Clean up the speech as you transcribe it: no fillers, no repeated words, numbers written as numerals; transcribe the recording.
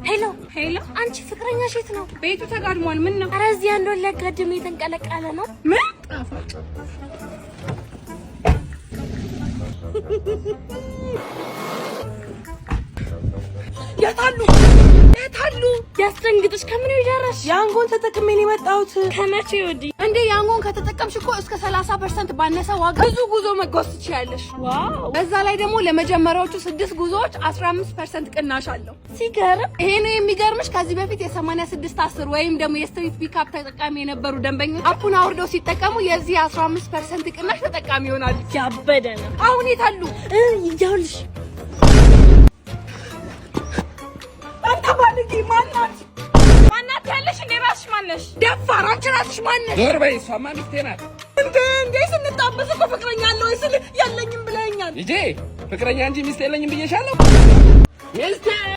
ሄሎ አንቺ ፍቅረኛሽ የት ነው? ቤቱ ተጋድሟል። ምን ነው? ኧረ እዚህ አንድ ወለጋድም የተንቀለቀለ ነው። ምን ጣፋጭ የታሉ ያስደንግጥሽ። ከምን ይደረሽ? ያንጎን ተጠቅሜ ነው የመጣሁት። ከመቼ ወዲህ እንዴ? ያንጎን ከተጠቀምሽ እኮ እስከ 30% ባነሰ ዋጋ ብዙ ጉዞ መጓዝ ትችያለሽ። ዋው! በዛ ላይ ደግሞ ለመጀመሪያዎቹ 6 ጉዞዎች 15% ቅናሽ አለው። ሲገርም። ይሄ ነው የሚገርምሽ። ከዚህ በፊት የ8610 ወይም ደግሞ የስትሪት ፒክአፕ ተጠቃሚ የነበሩ ደንበኞች አፑን አውርደው ሲጠቀሙ የዚህ 15% ቅናሽ ተጠቃሚ ይሆናሉ። ያበደ ነው። አሁን የታሉ? ይኸውልሽ አታባልጊ። ማናት ያለሽ? እንዴ ራስሽ ማነሽ? ደፋር! አንቺ ራስሽ ማነሽ? ዞር በይ። እሷማ ሚስቴ ናት። እንዴ ስንጣበስ እኮ ፍቅረኛ አለው ወይ ስል የለኝም ብለኸኛል። ልጄ ፍቅረኛ እንጂ ሚስት የለኝም ብዬሻለሁ። ሚስቴ